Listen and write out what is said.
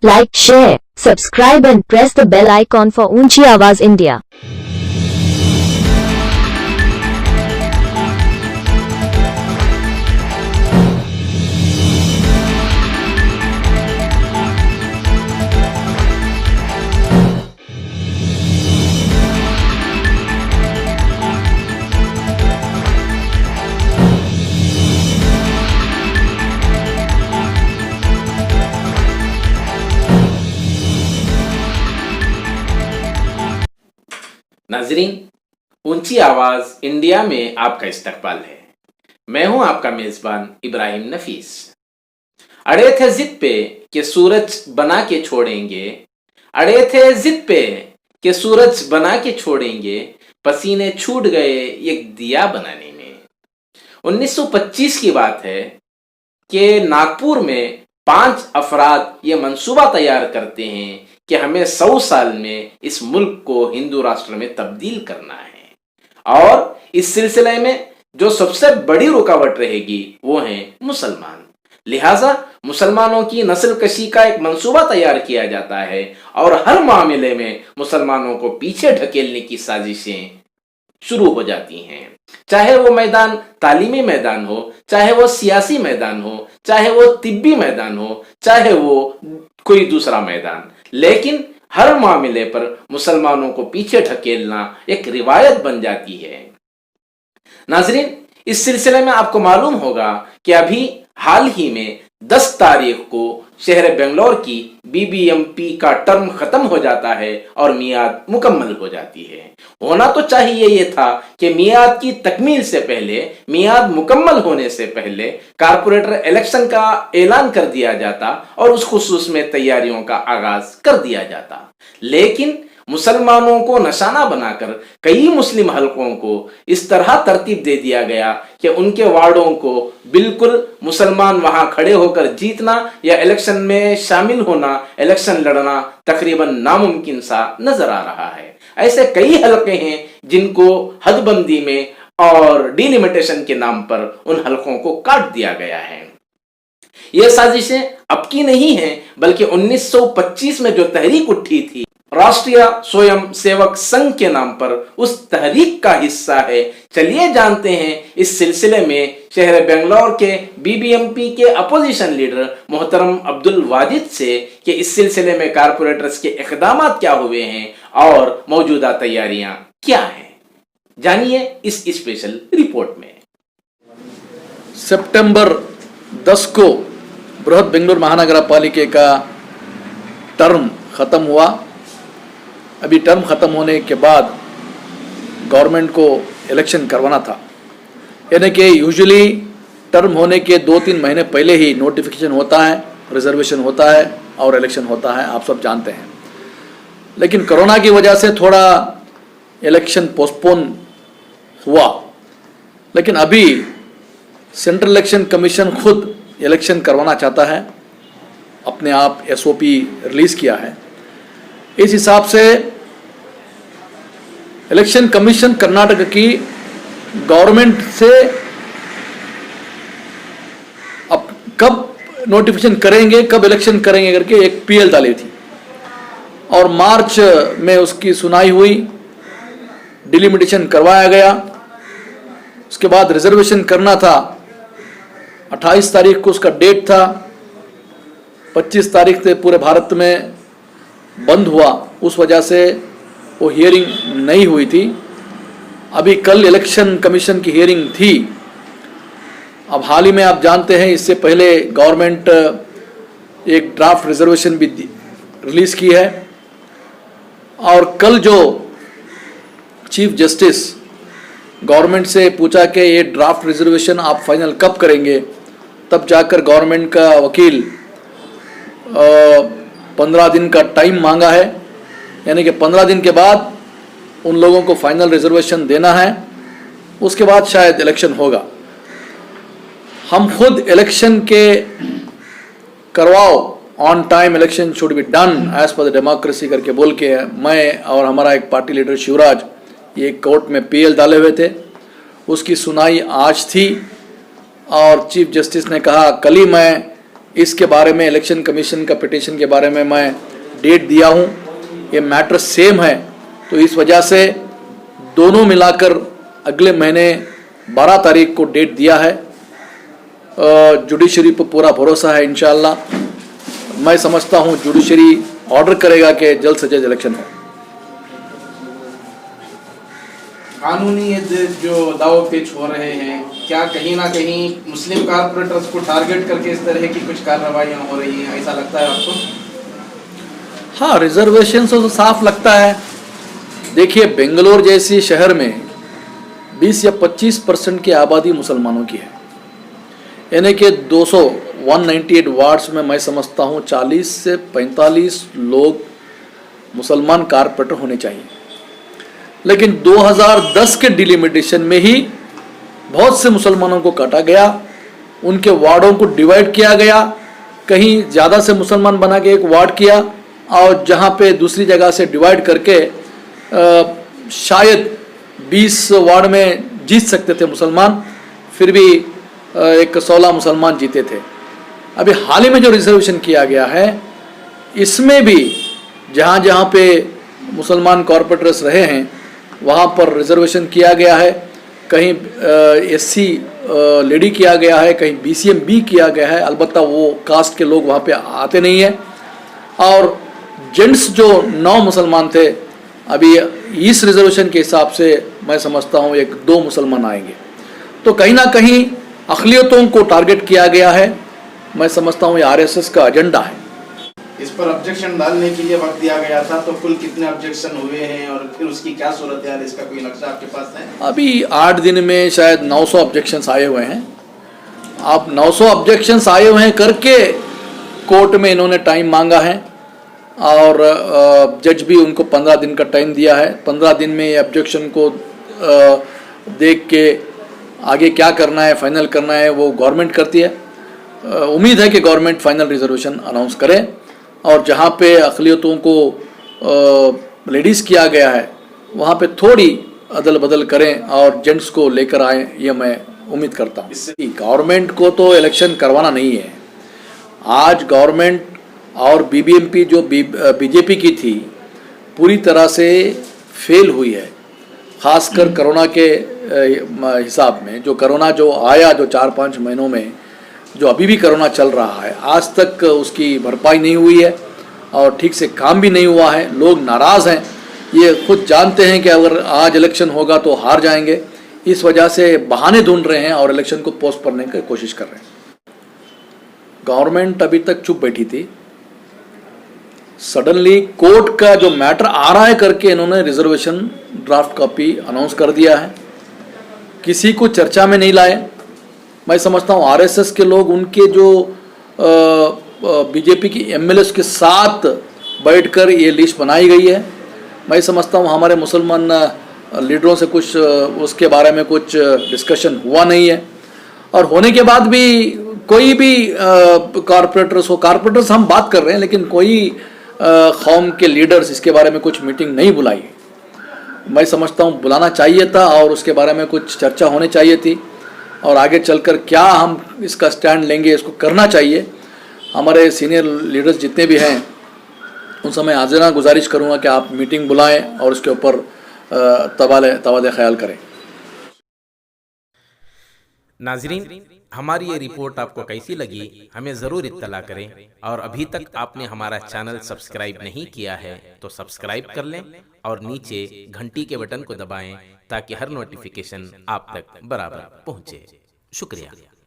Like, share, subscribe and press the bell icon for Unchi Awaz India. नाजरीन, ऊंची आवाज India में आपका इस्तकबाल है। मैं हूं आपका मेजबान इब्राहिम नफीस। अड़े थे जिद पे कि सूरज बना के छोड़ेंगे, अड़े थे जिद पे कि सूरज बना के छोड़ेंगे, पसीने छूट गए एक दिया बनाने में। 1925 की बात है कि नागपुर में 5 अफराद ये मंसूबा तैयार करते हैं कि हमें 100 साल में इस मुल्क को हिंदू राष्ट्र में तब्दील करना है, और इस सिलसिले में जो सबसे बड़ी रुकावट रहेगी वो है मुसलमान। लिहाजा मुसलमानों की नस्ल कशी का एक मंसूबा तैयार किया जाता है और हर मामले में मुसलमानों को पीछे ढकेलने की साजिशें शुरू हो जाती हैं। चाहे वो मैदान तालीमी मैदान हो, चाहे वो सियासी मैदान हो, चाहे वो तिब्बी मैदान हो, चाहे वो कोई दूसरा मैदान, लेकिन हर मामले पर मुसलमानों को पीछे ढकेलना एक रिवायत बन जाती है। नाजरीन, इस सिलसिले में आपको मालूम होगा कि अभी हाल ही में 10 तारीख को शहर बेंगलोर की बीबीएमपी का टर्म खत्म हो जाता है और मियाद मुकम्मल हो जाती है। होना तो चाहिए ये था कि मियाद की तकमील से पहले, मियाद मुकम्मल होने से पहले कारपोरेटर इलेक्शन का ऐलान कर दिया जाता और उस खुसूस में तैयारियों का आगाज कर दिया जाता। लेकिन मुसलमानों को निशाना बनाकर कई मुस्लिम हलकों को इस तरह तरतीब दे दिया गया कि उनके वार्डों को बिल्कुल मुसलमान वहां खड़े होकर जीतना या इलेक्शन में शामिल होना, इलेक्शन लड़ना तकरीबन नामुमकिन सा नजर आ रहा है। ऐसे कई हलके हैं जिनको हदबंदी में और डिलिमिटेशन के नाम पर उन हलकों को काट दिया गया है। ये साजिशें अब की नहीं है, बल्कि 1925 में जो तहरीक उठी थी राष्ट्रीय स्वयं सेवक संघ के नाम पर, उस तहरीक का हिस्सा है। चलिए जानते हैं इस सिलसिले में शहर बेंगलोर के बीबीएमपी के अपोजिशन लीडर मोहतरम अब्दुल वाजिद से कि इस सिलसिले में कारपोरेटर्स के इकदाम क्या हुए हैं और मौजूदा तैयारियां क्या हैं। जानिए इस स्पेशल रिपोर्ट में। सितंबर 10 को बृहद बेंगलुरु महानगर पालिका का टर्म खत्म हुआ। अभी टर्म खत्म होने के बाद गवर्नमेंट को इलेक्शन करवाना था, यानी कि यूजुअली टर्म होने के 2-3 महीने पहले ही नोटिफिकेशन होता है, रिजर्वेशन होता है और इलेक्शन होता है, आप सब जानते हैं। लेकिन कोरोना की वजह से थोड़ा इलेक्शन पोस्टपोन हुआ, लेकिन अभी सेंट्रल इलेक्शन कमीशन खुद इलेक्शन करवाना चाहता है, अपने आप एसओपी रिलीज किया है। इस हिसाब से इलेक्शन कमीशन कर्नाटक की गवर्नमेंट से अब कब नोटिफिकेशन करेंगे, कब इलेक्शन करेंगे करके एक पीएल डाली थी और मार्च में उसकी सुनाई हुई, डिलिमिटेशन करवाया गया। उसके बाद रिजर्वेशन करना था, 28 तारीख को उसका डेट था, 25 तारीख से पूरे भारत में बंद हुआ, उस वजह से वो हियरिंग नहीं हुई थी। अभी कल इलेक्शन कमीशन की हियरिंग थी। अब हाल ही में आप जानते हैं, इससे पहले गवर्नमेंट एक ड्राफ्ट रिजर्वेशन भी रिलीज की है और कल जो चीफ जस्टिस गवर्नमेंट से पूछा कि ये ड्राफ्ट रिजर्वेशन आप फाइनल कब करेंगे, तब जाकर गवर्नमेंट का वकील 15 दिन का टाइम मांगा है, यानी कि 15 दिन के बाद उन लोगों को फाइनल रिजर्वेशन देना है, उसके बाद शायद इलेक्शन होगा। हम खुद इलेक्शन के करवाओ, on time election should be done as per the democracy करके बोल के मैं और हमारा एक पार्टी लीडर शिवराज ये कोर्ट में पीएल डाले हुए थे। उसकी सुनाई आज थी और चीफ जस्टिस ने कहा कल ही मैं इसके बारे में इलेक्शन कमीशन का पिटीशन के बारे में मैं डेट दिया हूँ। ये मैटर सेम है, तो इस वजह से दोनों मिलाकर अगले महीने 12 तारीख को डेट दिया है। जुडिशरी पर पूरा भरोसा है इंशाअल्लाह। मैं समझता हूँ जुडिशरी ऑर्डर करेगा कि जल्द से जल्द इलेक्शन हो। कानूनी ये जो दाव पेच हो रहे हैं, क्या कहीं ना कहीं मुस्लिम कारपोरेटर्स को टारगेट करके इस तरह की कुछ कार्रवाइयाँ हो रही हैं, ऐसा लगता है आपको? हाँ, रिजर्वेशन से तो साफ लगता है। देखिए, बेंगलोर जैसी शहर में 20 या 25% की आबादी मुसलमानों की है, यानी कि 198 वार्ड्स में मैं समझता हूँ 40 से 45 लोग मुसलमान कारपोरेटर होने चाहिए। लेकिन 2010 के डिलिमिटेशन में ही बहुत से मुसलमानों को काटा गया, उनके वार्डों को डिवाइड किया गया। कहीं ज़्यादा से मुसलमान बना के एक वार्ड किया, और जहाँ पे दूसरी जगह से डिवाइड करके शायद 20 वार्ड में जीत सकते थे मुसलमान, फिर भी एक 16 मुसलमान जीते थे। अभी हाल ही में जो रिजर्वेशन किया गया है, इसमें भी जहाँ जहाँ पे मुसलमान कॉरपोरेटर्स रहे हैं वहाँ पर रिजर्वेशन किया गया है। कहीं एससी लेडी किया गया है, कहीं बीसीएम बी किया गया है। अलबत्ता वो कास्ट के लोग वहाँ पे आते नहीं हैं। और जेंट्स जो 9 मुसलमान थे, अभी इस रिजर्वेशन के हिसाब से मैं समझता हूँ 1-2 मुसलमान आएंगे। तो कहीं ना कहीं अक़लियतों को टारगेट किया गया है। मैं समझता हूँ ये आरएसएस का एजेंडा है। इस पर ऑब्जेक्शन डालने के लिए वक्त दिया गया था, तो कुल कितने ऑब्जेक्शन हुए हैं और फिर उसकी क्या सूरत है, इसका कोई नक्शा आपके पास है? अभी 8 दिन में शायद 900 ऑब्जेक्शंस आए हुए हैं। अब 900 ऑब्जेक्शंस आए हुए हैं करके कोर्ट में इन्होंने टाइम मांगा है, और जज भी उनको 15 दिन का टाइम दिया है। 15 दिन में ये ऑब्जेक्शन को देख के आगे क्या करना है, फाइनल करना है, वो गवर्नमेंट करती है। उम्मीद है कि गवर्नमेंट फाइनल रिजर्वेशन अनाउंस करे, और जहाँ पे अक़लियतों को लेडीज़ किया गया है वहाँ पे थोड़ी अदल बदल करें और जेंट्स को लेकर आएँ, ये मैं उम्मीद करता हूँ। गवर्नमेंट को तो इलेक्शन करवाना नहीं है। आज गवर्नमेंट और बीबीएमपी जो बीजेपी की थी पूरी तरह से फेल हुई है, ख़ासकर कोरोना के हिसाब में। जो कोरोना जो आया, जो 4-5 महीनों में, जो अभी भी कोरोना चल रहा है, आज तक उसकी भरपाई नहीं हुई है और ठीक से काम भी नहीं हुआ है। लोग नाराज़ हैं, ये खुद जानते हैं कि अगर आज इलेक्शन होगा तो हार जाएंगे। इस वजह से बहाने ढूंढ रहे हैं और इलेक्शन को पोस्ट करने की कोशिश कर रहे हैं। गवर्नमेंट अभी तक चुप बैठी थी। सडनली कोर्ट का जो मैटर आ रहा है करके इन्होंने रिजर्वेशन ड्राफ्ट कॉपी अनाउंस कर दिया है, किसी को चर्चा में नहीं लाए। मैं समझता हूँ आरएसएस के लोग, उनके जो बीजेपी की एमएलएस के साथ बैठकर ये लिस्ट बनाई गई है। मैं समझता हूँ हमारे मुसलमान लीडरों से कुछ उसके बारे में कुछ डिस्कशन हुआ नहीं है, और होने के बाद भी कोई भी कारपोरेटर्स हम बात कर रहे हैं, लेकिन कोई कौम के लीडर्स इसके बारे में कुछ मीटिंग नहीं बुलाई। मैं समझता हूँ बुलाना चाहिए था और उसके बारे में कुछ चर्चा होनी चाहिए थी, और आगे चलकर क्या हम इसका स्टैंड लेंगे इसको करना चाहिए। हमारे सीनियर लीडर्स जितने भी हैं उनसे मैं हाजिराना गुजारिश करूँगा कि आप मीटिंग बुलाएं और उसके ऊपर तबादला ख्याल करें। नाजरीन, हमारी ये रिपोर्ट आपको कैसी लगी हमें ज़रूर इत्तला करें, और अभी तक आपने हमारा चैनल सब्सक्राइब नहीं किया है तो सब्सक्राइब कर लें और नीचे घंटी के बटन को दबाएं ताकि हर नोटिफिकेशन आप तक बराबर पहुंचे। शुक्रिया।